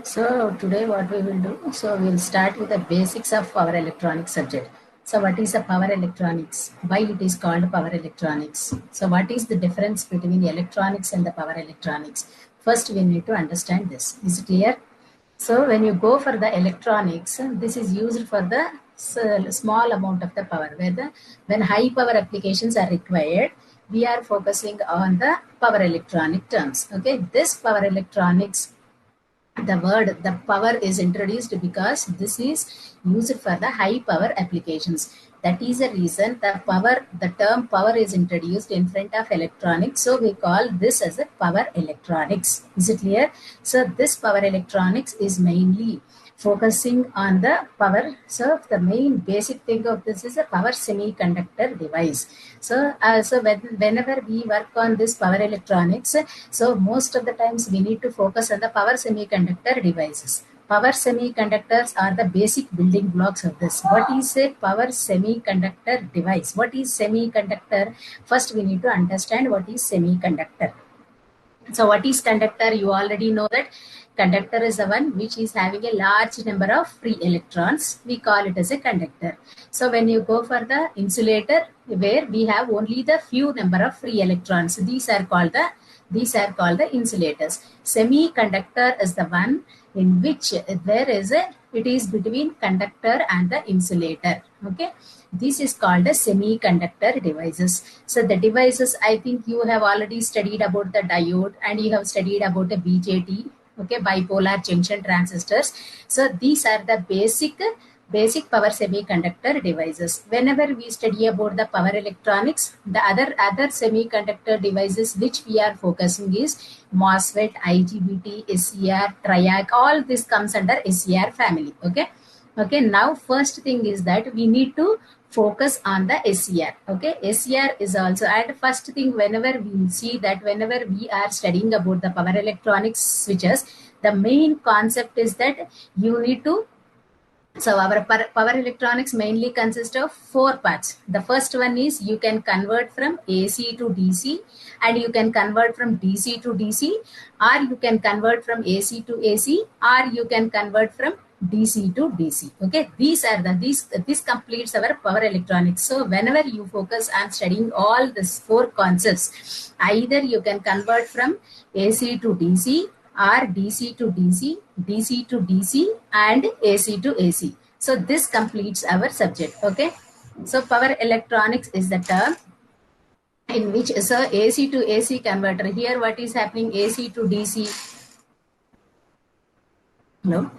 So today what we will do, so we will start with the basics of power electronics subject. So what is the power electronics? Why it is called power electronics? So what is the difference between the electronics and the power electronics? First we need to understand this. Is it clear? So when you go for the electronics, this is used for the small amount of the power. When high power applications are required, we are focusing on the power electronic terms. Okay, this power electronics, the word the power is introduced because this is used for the high power applications. That is the reason the term power is introduced in front of electronics, so we call this as a power electronics. Is it clear? So this power electronics is mainly focusing on the power. So the main basic thing of this is a power semiconductor device. Whenever we work on this power electronics, so most of the times we need to focus on the power semiconductor devices. Power semiconductors are the basic building blocks of this. What is a power semiconductor device? What is semiconductor? First we need to understand what is semiconductor. So what is conductor? You already know that conductor is the one which is having a large number of free electrons. We call it as a conductor. So when you go for the insulator, where we have only the few number of free electrons, these are called the insulators. Semiconductor is the one in which it is between conductor and the insulator. Okay, this is called a semiconductor devices. So the devices, I think you have already studied about the diode and you have studied about the BJT. Okay, bipolar junction transistors. So these are the basic power semiconductor devices. Whenever we study about the power electronics, the other semiconductor devices which we are focusing is MOSFET, IGBT, SCR, TRIAC. All this comes under SCR family. Okay, now first thing is that we need to focus on the SCR. Okay, SCR is also, and first thing, whenever we see that whenever we are studying about the power electronics switches, the main concept is that you need to. So our power electronics mainly consist of 4 parts. The first one is you can convert from AC to DC, and you can convert from DC to DC, or you can convert from AC to AC, or you can convert from DC to DC. Okay, this completes our power electronics. So whenever you focus on studying all these 4 concepts, either you can convert from AC to DC, or DC to DC, DC to DC, and AC to AC. So this completes our subject. Okay, so power electronics is the term in which AC to AC converter. Here what is happening? AC to DC. Hello.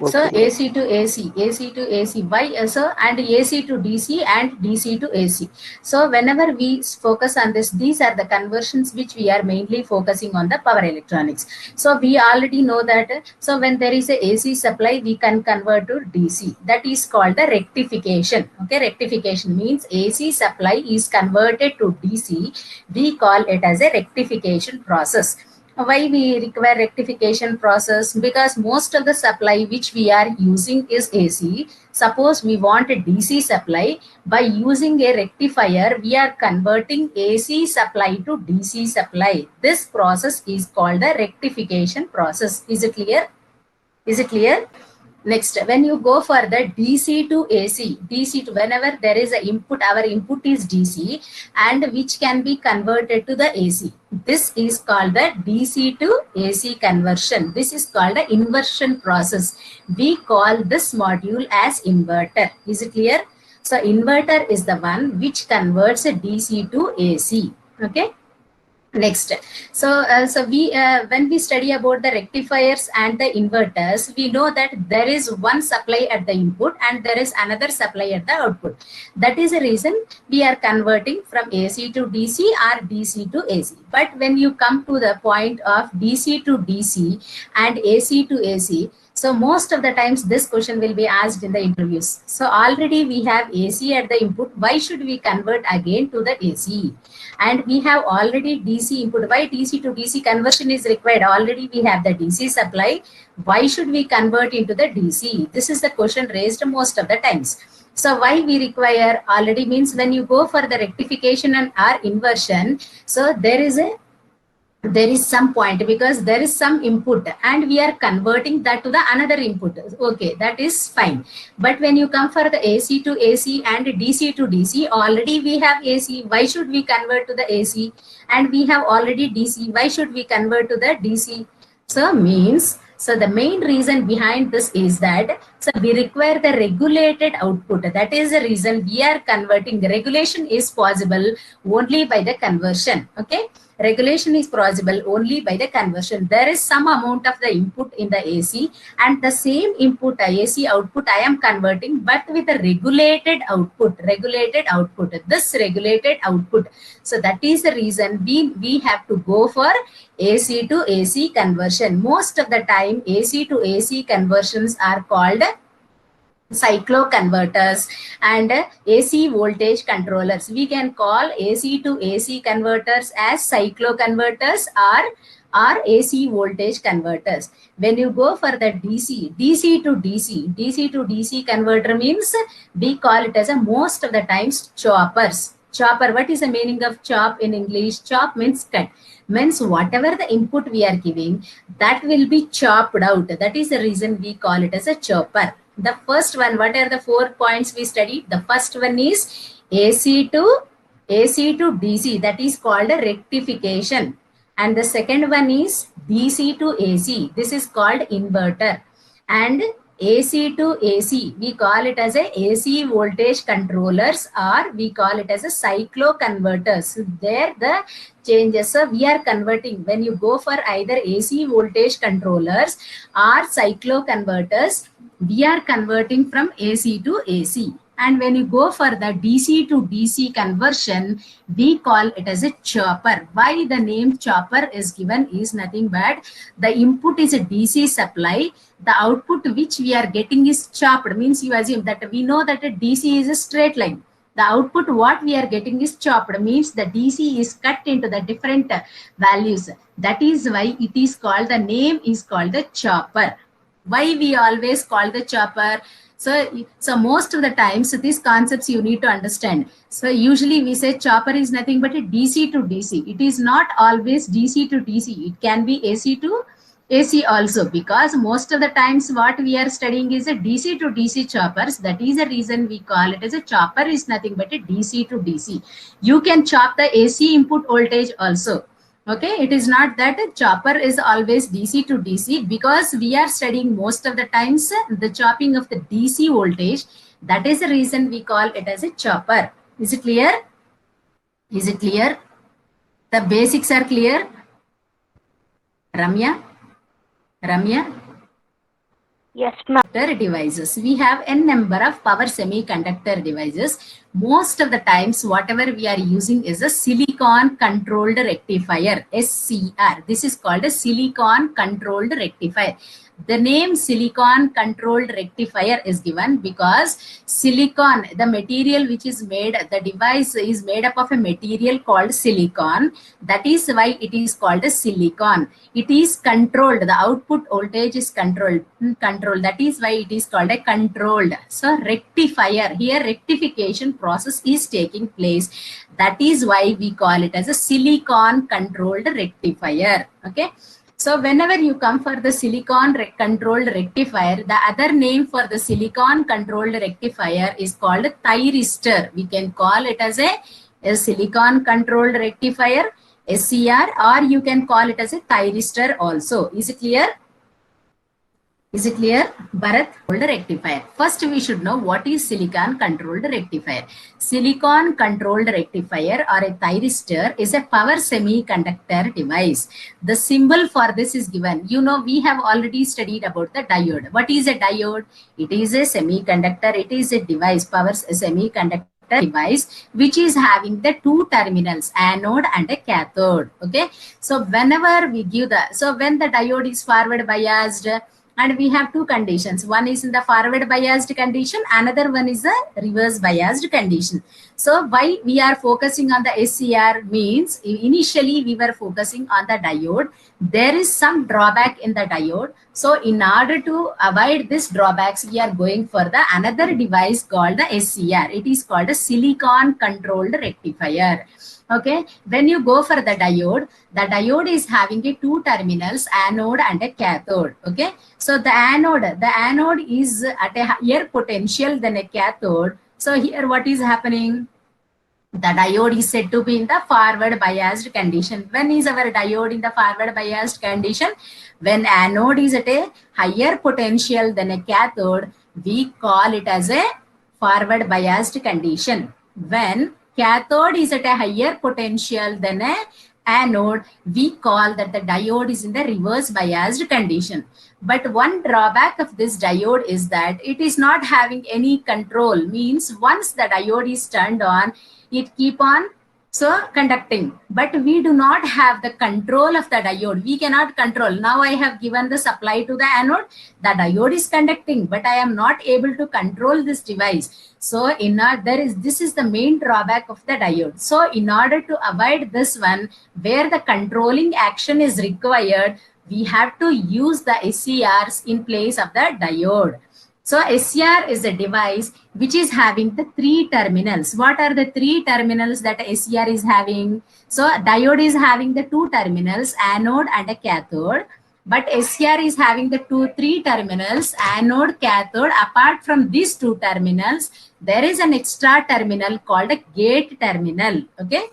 So AC to AC, AC to AC, why and AC to DC and DC to AC. So whenever we focus on this, these are the conversions which we are mainly focusing on the power electronics. So we already know that, so when there is a AC supply, we can convert to DC. That is called the rectification. Okay, rectification means AC supply is converted to DC. We call it as a rectification process. Why we require rectification process? Because most of the supply which we are using is AC. Suppose we want a DC supply, by using a rectifier we are converting AC supply to DC supply. This process is called the rectification process. Is it clear? Is it clear? Next, when you go for the DC to AC, DC to, whenever there is an input, our input is DC and which can be converted to the AC. This is called the DC to AC conversion. This is called the inversion process. We call this module as inverter. Is it clear? So inverter is the one which converts a DC to AC. Okay. Next, so when we study about the rectifiers and the inverters, we know that there is one supply at the input and there is another supply at the output. That is the reason we are converting from AC to DC or DC to AC. But when you come to the point of DC to DC and AC to AC, so most of the times this question will be asked in the interviews. So already we have AC at the input. Why should we convert again to the AC? And we have already DC input. Why DC to DC conversion is required? Already we have the DC supply. Why should we convert into the DC? This is the question raised most of the times. So why we require already means when you go for the rectification and or inversion, so there is a there is some point, because there is some input and we are converting that to the another input. Okay, that is fine. But when you come for the AC to AC and DC to DC, already we have AC. Why should we convert to the AC? And we have already DC. Why should we convert to the DC? So means, so the main reason behind this is that, so we require the regulated output. That is the reason we are converting. The regulation is possible only by the conversion. Okay. Regulation is possible only by the conversion. There is some amount of the input in the AC, and the same input AC output I am converting, but with a regulated output. Regulated output. This regulated output. So that is the reason we have to go for AC to AC conversion. Most of the time AC to AC conversions are called cycloconverters and AC voltage controllers. We can call AC to AC converters as cycloconverters or AC voltage converters. When you go for the DC to DC converter means we call it as a most of the times choppers. Chopper, what is the meaning of chop in English? Chop means cut. Means whatever the input we are giving, that will be chopped out. That is the reason we call it as a chopper. The first one, what are the 4 points we studied? The first one is AC to DC, that is called a rectification. And the second one is DC to AC, this is called inverter. And AC to AC, we call it as a AC voltage controllers, or we call it as a cycloconverters. So there the changes, so we are converting. When you go for either AC voltage controllers or cycloconverters, we are converting from AC to AC. And when you go for the DC to DC conversion, we call it as a chopper. Why the name chopper is given is nothing but the input is a DC supply. The output which we are getting is chopped. Means you assume that we know that a DC is a straight line. The output what we are getting is chopped, means the DC is cut into the different values. That is why it is called, the name is called the chopper. Why we always call the chopper? So most of the times, so these concepts you need to understand. So usually we say chopper is nothing but a DC to DC. It is not always DC to DC. It can be AC to AC also, because most of the times what we are studying is a DC to DC choppers. That is the reason we call it as a chopper is nothing but a DC to DC. You can chop the AC input voltage also. Okay, it is not that a chopper is always DC to DC, because we are studying most of the times the chopping of the DC voltage. That is the reason we call it as a chopper. Is it clear? Is it clear? The basics are clear? Ramya? Yes, ma'am. Devices. We have n number of power semiconductor devices. Most of the times, whatever we are using is a silicon controlled rectifier, SCR. This is called a silicon controlled rectifier. The name silicon controlled rectifier is given because silicon, the material which is made, the device is made up of a material called silicon. That is why it is called a silicon. It is controlled. The output voltage is controlled. That is why it is called a controlled. So rectifier, here rectification process is taking place. That is why we call it as a silicon controlled rectifier. Okay. So whenever you come for the silicon controlled rectifier, the other name for the silicon controlled rectifier is called thyristor. We can call it as a silicon controlled rectifier, SCR, or you can call it as a thyristor also. Is it clear? Is it clear? Bharat, controlled rectifier. First, we should know what is silicon controlled rectifier. Silicon controlled rectifier or a thyristor is a power semiconductor device. The symbol for this is given. You know, we have already studied about the diode. What is a diode? It is a semiconductor. It is a device, power semiconductor device which is having the two terminals, anode and a cathode. Okay, so whenever we give the, so when the diode is forward biased, and we have two conditions, one is in the forward biased condition, another one is the reverse biased condition. So why we are focusing on the SCR means, initially we were focusing on the diode. There is some drawback in the diode. So in order to avoid this drawbacks, we are going for the another device called the SCR. It is called a silicon controlled rectifier. Okay, when you go for the diode is having a two terminals, anode and a cathode. Okay, so the anode is at a higher potential than a cathode. So here what is happening? The diode is said to be in the forward biased condition. When is our diode in the forward biased condition? When anode is at a higher potential than a cathode, we call it as a forward biased condition. When cathode is at a higher potential than a anode, we call that the diode is in the reverse biased condition. But one drawback of this diode is that it is not having any control. Means once the diode is turned on, it keep on conducting, but we do not have the control of the diode. We cannot control. Now I have given the supply to the anode, the diode is conducting, but I am not able to control this device. So this is the main drawback of the diode. So in order to avoid this one, where the controlling action is required, we have to use the SCRs in place of the diode. So SCR is a device which is having the three terminals. What are the three terminals that SCR is having? So diode is having the two terminals, anode and a cathode. But SCR is having the three terminals, anode, cathode. Apart from these two terminals, there is an extra terminal called a gate terminal. Okay,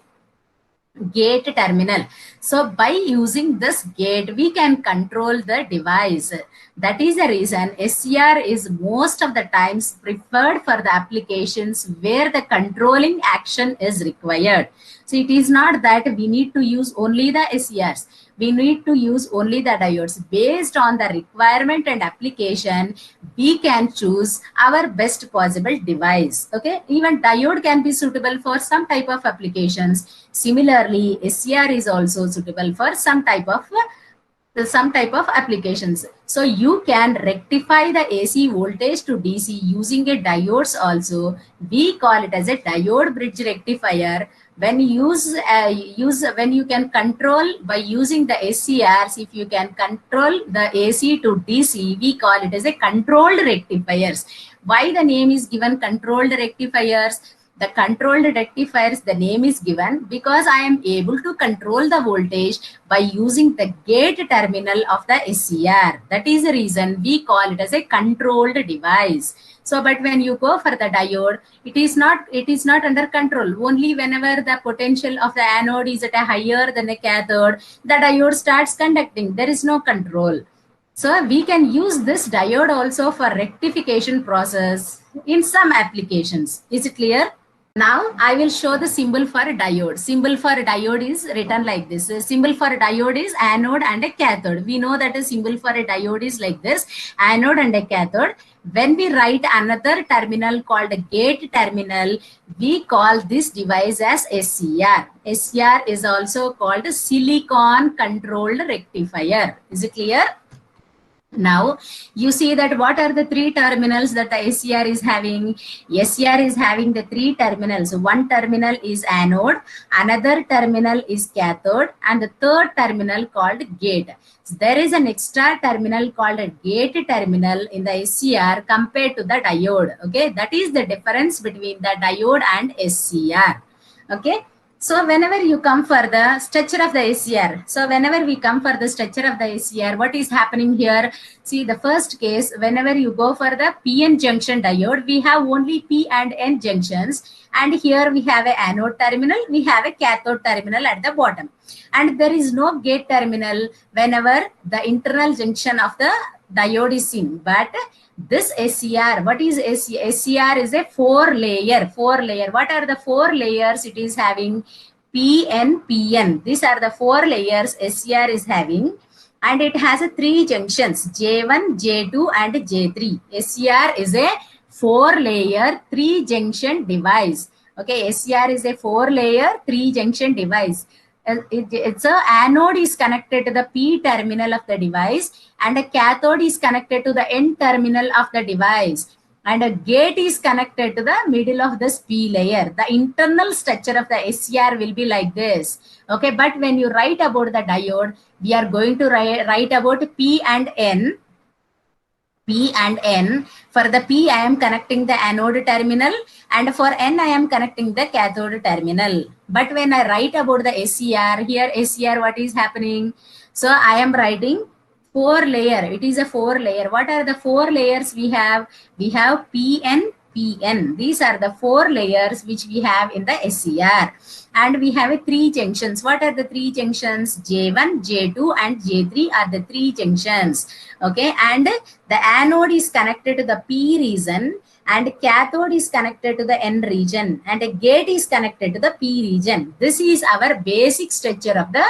gate terminal. So by using this gate, we can control the device. That is the reason SCR is most of the times preferred for the applications where the controlling action is required. So it is not that we need to use only the SCRs. We need to use only the diodes. Based on the requirement and application, we can choose our best possible device. Okay, even diode can be suitable for some type of applications. Similarly, SCR is also suitable for some type of applications. So you can rectify the AC voltage to DC using a diodes also. We call it as a diode bridge rectifier. When you when you can control by using the SCRs, if you can control the AC to DC, we call it as a controlled rectifiers. Why the name is given controlled rectifiers? The controlled rectifiers, the name is given because I am able to control the voltage by using the gate terminal of the SCR. That is the reason we call it as a controlled device. So, but when you go for the diode, it is not under control. Only whenever the potential of the anode is at a higher than a cathode, the diode starts conducting. There is no control. So we can use this diode also for rectification process in some applications. Is it clear? Now I will show the symbol for diode. Symbol for diode is written like this. The symbol for diode is anode and a cathode. We know that a symbol for a diode is like this, anode and a cathode. When we write another terminal called a gate terminal, we call this device as SCR. SCR is also called a silicon controlled rectifier. Is it clear? Now you see that what are the three terminals that the SCR is having? SCR is having the three terminals. One terminal is anode, another terminal is cathode, and the third terminal called gate. So there is an extra terminal called a gate terminal in the SCR compared to the diode. Okay, that is the difference between the diode and SCR. Okay. So whenever you come for the structure of the SCR, so whenever we come for the structure of the SCR, what is happening here? See, the first case, whenever you go for the PN junction diode, we have only P and N junctions. And here we have an anode terminal, we have a cathode terminal at the bottom. And there is no gate terminal whenever the internal junction of the diode is seen. But this SCR, what is SCR? SCR is a four layer. What are the four layers it is having? PN, PN. These are the four layers SCR is having. And it has a three junctions, J1, J2 and J3. SCR is a four layer, three junction device. Okay, SCR is a four layer, three junction device. It's a anode is connected to the P terminal of the device and a cathode is connected to the N terminal of the device and a gate is connected to the middle of this P layer. The internal structure of the SCR will be like this. Okay, but when you write about the diode, we are going to write about P and N. P and N. For the P, I am connecting the anode terminal, and for N, I am connecting the cathode terminal. But when I write about the SCR, here SCR, what is happening? So I am writing 4-layer. It is a 4-layer. What are the 4 layers we have? We have PN, PN. These are the 4 layers which we have in the SCR. And we have 3 junctions. What are the 3 junctions? J1, J2 and J3 are the 3 junctions. Okay, and the anode is connected to the P region, and cathode is connected to the N region, and a gate is connected to the P region. This is our basic structure of the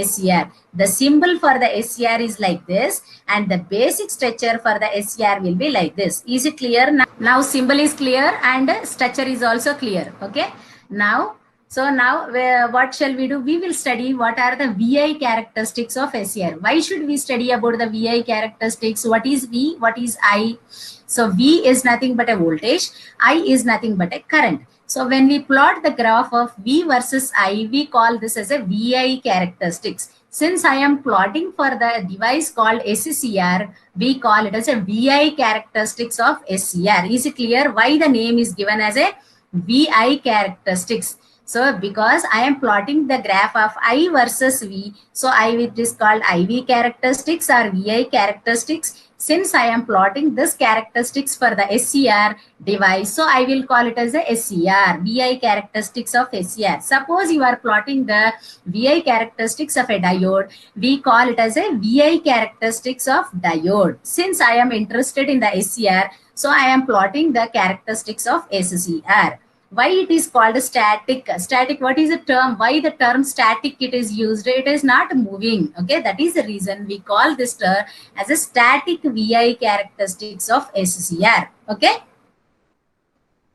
SCR. The symbol for the SCR is like this, and the basic structure for the SCR will be like this. Is it clear? Now symbol is clear and structure is also clear. Okay. Now, what shall we do? We will study what are the VI characteristics of SCR. Why should we study about the VI characteristics? What is V? What is I? So V is nothing but a voltage. I is nothing but a current. So when we plot the graph of V versus I, we call this as a VI characteristics. Since I am plotting for the device called SCR, we call it as a VI characteristics of SCR. Is it clear why the name is given as a VI characteristics? So because I am plotting the graph of I versus V, so it is called IV characteristics or VI characteristics. Since I am plotting this characteristics for the SCR device, so I will call it as a SCR, VI characteristics of SCR. Suppose you are plotting the VI characteristics of a diode, we call it as a VI characteristics of diode. Since I am interested in the SCR, so I am plotting the characteristics of SCR. Why it is called static? Static, what is the term? Why the term static it is used? It is not moving. Okay, that is the reason we call this term as a static VI characteristics of SCR. Okay,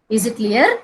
is it clear?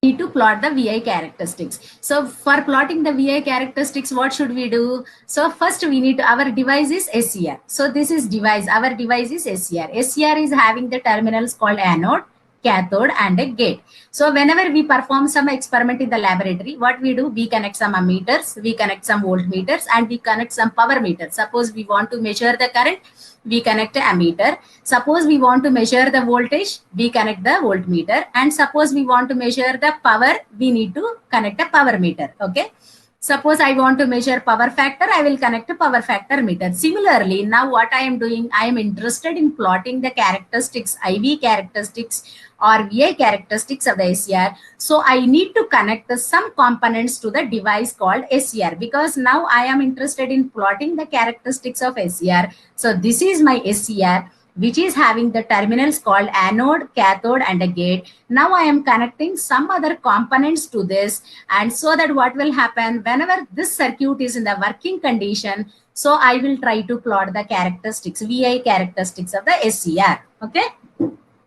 Need to plot the VI characteristics. So for plotting the VI characteristics, what should we do? So first we need to, our device is SCR. So this is device, our device is SCR. SCR is having the terminals called anode, cathode and a gate. So whenever we perform some experiment in the laboratory, what we do, we connect some ammeters, we connect some voltmeters and we connect some power meters. Suppose we want to measure the current, we connect an ammeter. Suppose we want to measure the voltage, we connect the voltmeter. And suppose we want to measure the power, we need to connect a power meter. Okay. Suppose I want to measure power factor, I will connect a power factor meter. Similarly, now what I am doing, I am interested in plotting the characteristics, IV characteristics or VI characteristics of the SCR. So I need to connect some components to the device called SCR, because now I am interested in plotting the characteristics of SCR. So this is my SCR, which is having the terminals called anode, cathode and a gate. Now I am connecting some other components to this, and so that what will happen whenever this circuit is in the working condition, so I will try to plot the characteristics, VI characteristics of the SCR. Okay.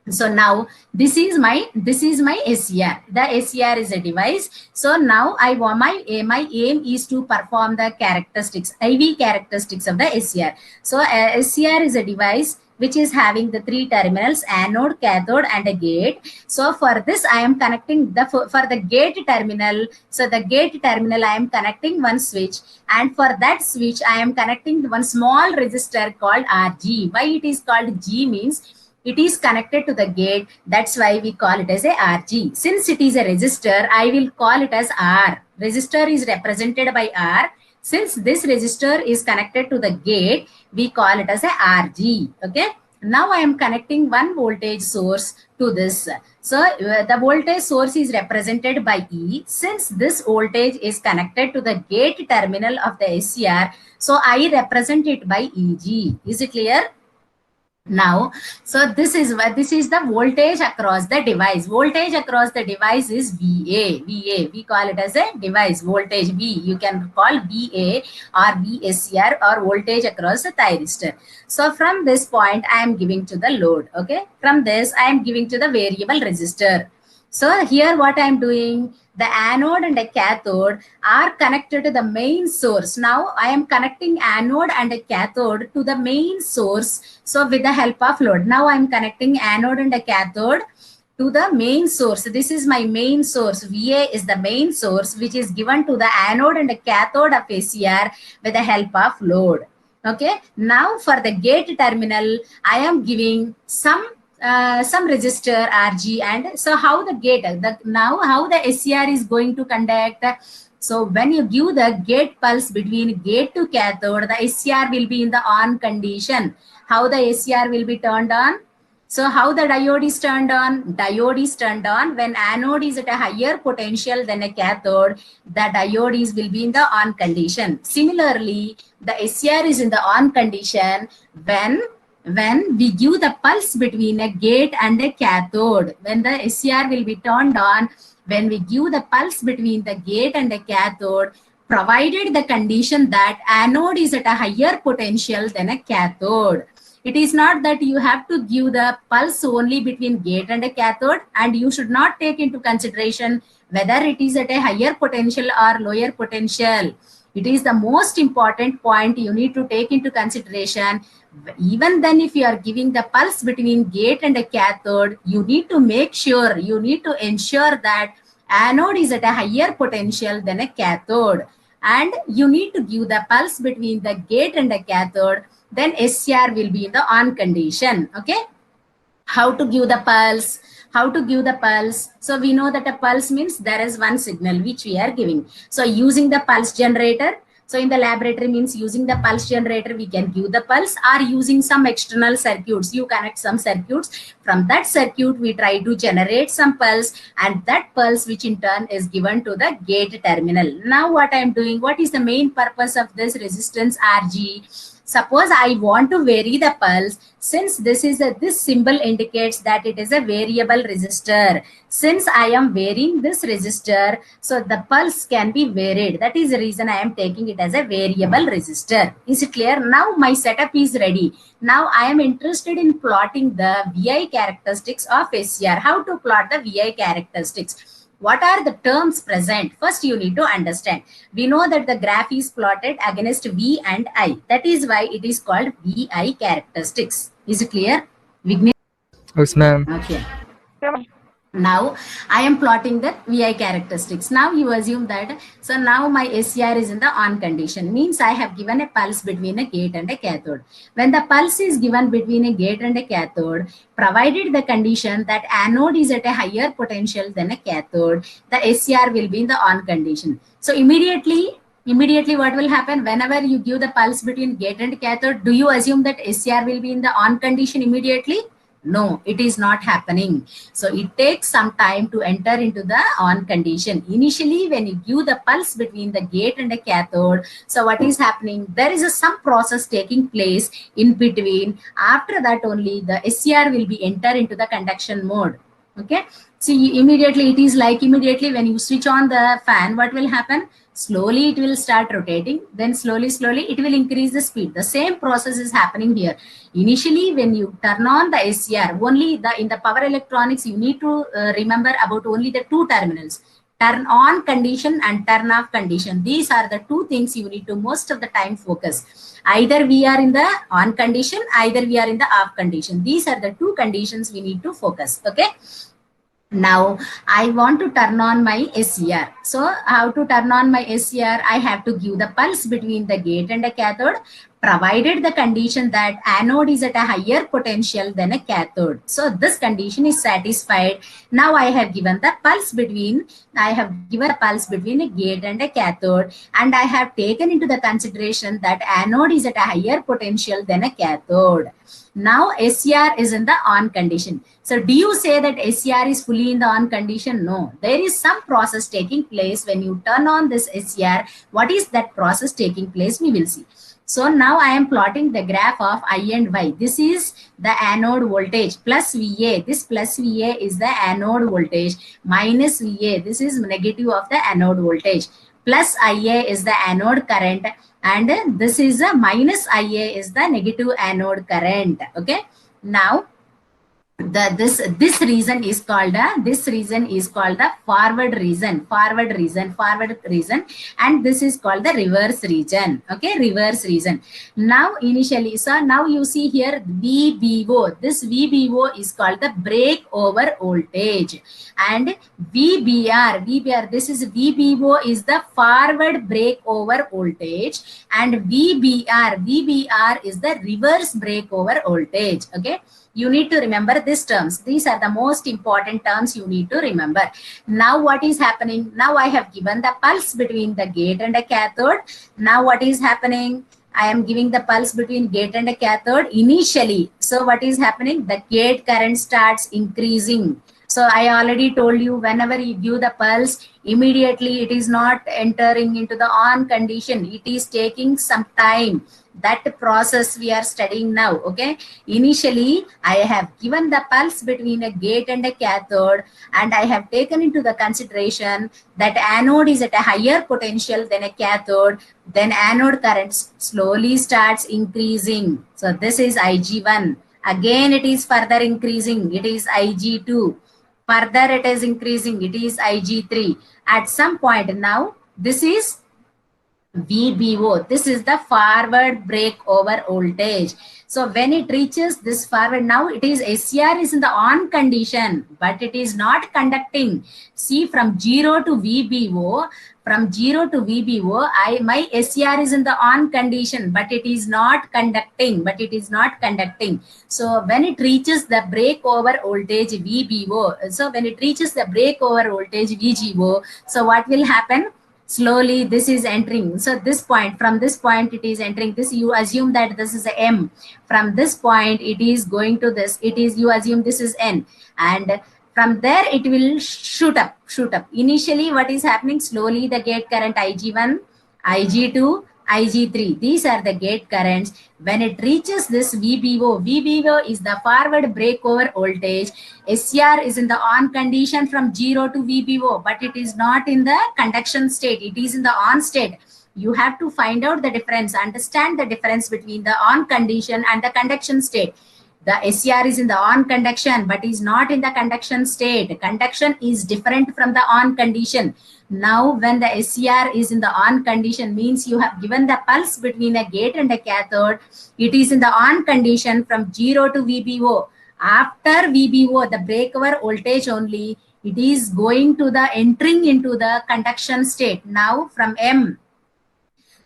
So now this is my SCR. The SCR is a device. So now I want my aim is to perform the characteristics, IV characteristics of the SCR. So SCR is a device which is having the 3 terminals, anode, cathode and a gate. So for this I am connecting for the gate terminal. So the gate terminal I am connecting one switch, and for that switch I am connecting one small resistor called RG. Why it is called G means it is connected to the gate. That's why we call it as a RG. Since it is a resistor, I will call it as R. Resistor is represented by R. Since this resistor is connected to the gate, we call it as a RG. Okay. Now I am connecting one voltage source to this. So the voltage source is represented by E. Since this voltage is connected to the gate terminal of the SCR, so I represent it by EG. Is it clear? Now, so this is the voltage across the device. Voltage across the device is VA. We call it as a device voltage V. You can call VA or VSCR or voltage across the thyristor. So from this point, I am giving to the load. Okay. From this, I am giving to the variable resistor. So here what I am doing, the anode and the cathode are connected to the main source. Now I am connecting anode and a cathode to the main source. So with the help of load, now I am connecting anode and a cathode to the main source. This is my main source. VA is the main source which is given to the anode and the cathode of SCR with the help of load. Okay, now for the gate terminal, I am giving some resistor RG, and so how the gate, now how the SCR is going to conduct. So when you give the gate pulse between gate to cathode, the SCR will be in the on condition. How the SCR will be turned on? So how the diode is turned on? Diode is turned on when anode is at a higher potential than a cathode. The diode will be in the on condition. Similarly, the SCR is in the on condition when we give the pulse between a gate and a cathode. When the SCR will be turned on, when we give the pulse between the gate and a cathode, provided the condition that anode is at a higher potential than a cathode. It is not that you have to give the pulse only between gate and a cathode, and you should not take into consideration whether it is at a higher potential or lower potential. It is the most important point you need to take into consideration. Even then, if you are giving the pulse between gate and a cathode, you need to make sure, you need to ensure that anode is at a higher potential than a cathode. And you need to give the pulse between the gate and a cathode, then SCR will be in the on condition. Okay, how to give the pulse? How to give the pulse? So we know that a pulse means there is one signal which we are giving. So using the pulse generator, so in the laboratory means using the pulse generator, we can give the pulse, or using some external circuits. You connect some circuits. From that circuit, we try to generate some pulse, and that pulse which in turn is given to the gate terminal. Now what I am doing, what is the main purpose of this resistance RG? Suppose I want to vary the pulse. Since this symbol indicates that it is a variable resistor. Since I am varying this resistor, so the pulse can be varied. That is the reason I am taking it as a variable resistor. Is it clear? Now my setup is ready. Now I am interested in plotting the VI characteristics of SCR. How to plot the VI characteristics? What are the terms present? First, you need to understand. We know that the graph is plotted against V and I. That is why it is called VI characteristics. Is it clear? Vignesh? Yes, ma'am. Okay. Now I am plotting the VI characteristics. Now you assume that, so now my SCR is in the on condition, means I have given a pulse between a gate and a cathode. When the pulse is given between a gate and a cathode, provided the condition that anode is at a higher potential than a cathode, the SCR will be in the on condition. So immediately what will happen whenever you give the pulse between gate and cathode? Do you assume that SCR will be in the on condition immediately? No, it is not happening. So it takes some time to enter into the on condition. Initially, when you give the pulse between the gate and the cathode, so what is happening? There is some process taking place in between. After that only the SCR will be enter into the conduction mode. Okay. See, immediately it is like immediately when you switch on the fan, what will happen? Slowly it will start rotating, then slowly it will increase the speed. The same process is happening here. Initially, when you turn on the SCR, only in the power electronics, you need to remember about only the two terminals. Turn on condition and turn off condition. These are the two things you need to most of the time focus. Either we are in the on condition, either we are in the off condition. These are the two conditions we need to focus. Okay. Now I want to turn on my SCR. So how to turn on my SCR? I have to give the pulse between the gate and a cathode, provided the condition that anode is at a higher potential than a cathode. So this condition is satisfied. Now I have given the pulse between, a gate and a cathode, and I have taken into the consideration that anode is at a higher potential than a cathode. Now SCR is in the on condition. So do you say that SCR is fully in the on condition? No, there is some process taking place when you turn on this SCR. What is that process taking place? We will see. So now I am plotting the graph of I and Y. This is the anode voltage plus VA. This plus VA is the anode voltage, minus VA. This is negative of the anode voltage. Plus IA is the anode current, and this is a minus IA is the negative anode current. Okay. Now this reason is called the forward reason, and this is called the reverse reason. Okay, reverse reason. Now initially, so now you see here VBO. This VBO is called the breakover voltage, and VBR, this is VBO is the forward breakover voltage, and VBR is the reverse breakover voltage. Okay, you need to remember these terms. These are the most important terms you need to remember. Now what is happening? Now I have given the pulse between the gate and a cathode. Now what is happening? I am giving the pulse between gate and a cathode initially. So what is happening? The gate current starts increasing. So I already told you, whenever you give the pulse, immediately it is not entering into the on condition. It is taking some time. That process we are studying now. Okay, initially I have given the pulse between a gate and a cathode, and I have taken into the consideration that anode is at a higher potential than a cathode. Then anode current slowly starts increasing. So this is Ig1. Again it is further increasing. It is Ig2. Further it is increasing. It is Ig3. At some point now, this is VBO. This is the forward breakover voltage. So when it reaches this forward, now it is SCR is in the on condition, but it is not conducting. See, from 0 to VBO, my SCR is in the on condition, but it is not conducting. So when it reaches the breakover voltage VBO, so what will happen? Slowly this is entering. So this point, from this point it is entering this. You assume that this is a M. From this point it is going to this. You assume this is N, and from there it will shoot up. Initially what is happening? Slowly the gate current Ig1, Ig2, Ig3. These are the gate currents. When it reaches this VBO is the forward breakover voltage. SCR is in the on condition from 0 to VBO, but it is not in the conduction state. It is in the on state. You have to find out the difference, understand the difference between the on condition and the conduction state. The SCR is in the on conduction, but is not in the conduction state. Conduction is different from the on condition. Now, when the SCR is in the on condition, means you have given the pulse between a gate and a cathode. It is in the on condition from 0 to VBO. After VBO, the breakover voltage only, it is going to the entering into the conduction state. Now, from M,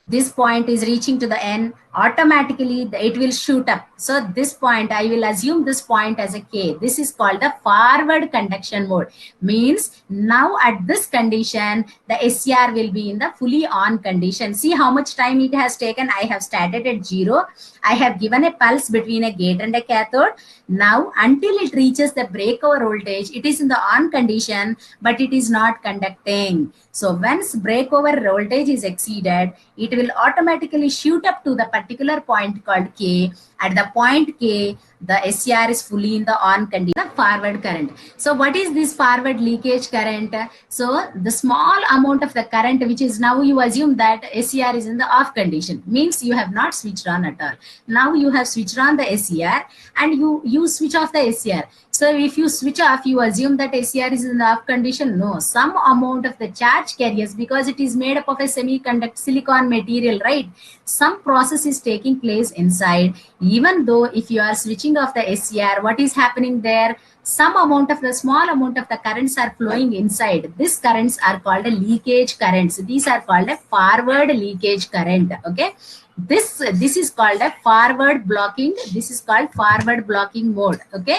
this point is reaching to the N, automatically it will shoot up. So this point, I will assume this point as a K. This is called the forward conduction mode. Means now at this condition, the SCR will be in the fully on condition. See how much time it has taken. I have started at 0. I have given a pulse between a gate and a cathode. Now until it reaches the breakover voltage, it is in the on condition, but it is not conducting. So once breakover voltage is exceeded, it will automatically shoot up to the particular point called K. At the point K, the SCR is fully in the on condition, the forward current. So what is this forward leakage current? So the small amount of the current, which is now you assume that SCR is in the off condition, means you have not switched on at all. Now you have switched on the SCR and you switch off the SCR. So if you switch off, you assume that SCR is in the off condition. No, some amount of the charge carriers, because it is made up of a semiconductor silicon material, right? Some process is taking place inside. Even though if you are switching off the SCR, what is happening there? Some amount of the small amount of the currents are flowing inside. These currents are called a leakage currents. These are called a forward leakage current. Okay. This is called a forward blocking. This is called forward blocking mode. Okay.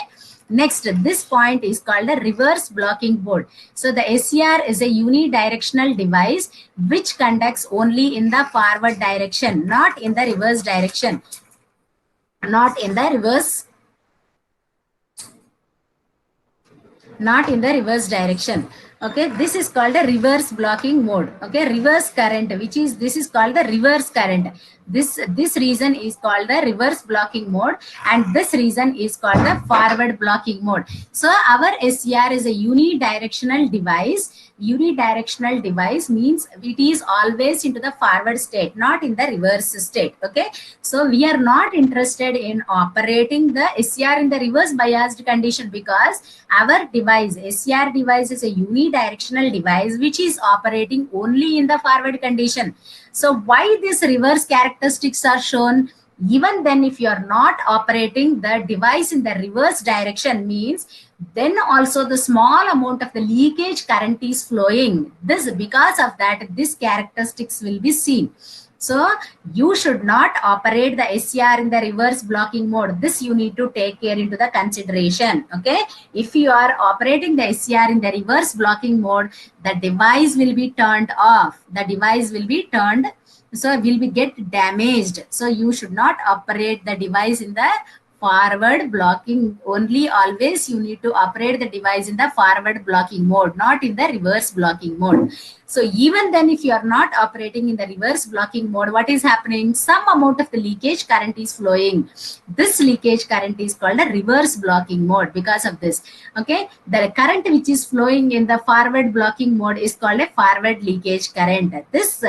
Next, this point is called a reverse blocking mode. So the SCR is a unidirectional device which conducts only in the forward direction, not in the reverse direction. Not in the reverse direction. Okay, this is called a reverse blocking mode. Okay, reverse current, this is called the reverse current. This reason is called the reverse blocking mode, and this reason is called the forward blocking mode. So our SCR is a unidirectional device unidirectional device means it is always into the forward state, not in the reverse state. Okay, so we are not interested in operating the SCR in the reverse biased condition, because our device, SCR device, is a unidirectional device which is operating only in the forward condition. So why these reverse characteristics are shown? Even then, if you are not operating the device in the reverse direction, means then also the small amount of the leakage current is flowing. This, because of that, this characteristics will be seen. So you should not operate the SCR in the reverse blocking mode. This you need to take care into the consideration. Okay, if you are operating the SCR in the reverse blocking mode, the device will be turned off. The device will be turned, so will be get damaged. So you should not operate the device in the forward blocking only. Always you need to operate the device in the forward blocking mode, not in the reverse blocking mode. So even then, if you are not operating in the reverse blocking mode, what is happening? Some amount of the leakage current is flowing. This leakage current is called a reverse blocking mode. Because of this, okay, the current which is flowing in the forward blocking mode is called a forward leakage current. This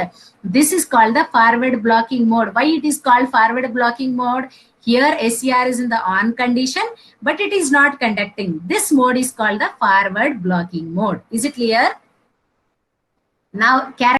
is called the forward blocking mode. Why it is called forward blocking mode? Here SCR is in the on condition, but it is not conducting. This mode is called the forward blocking mode. Is it clear? Now,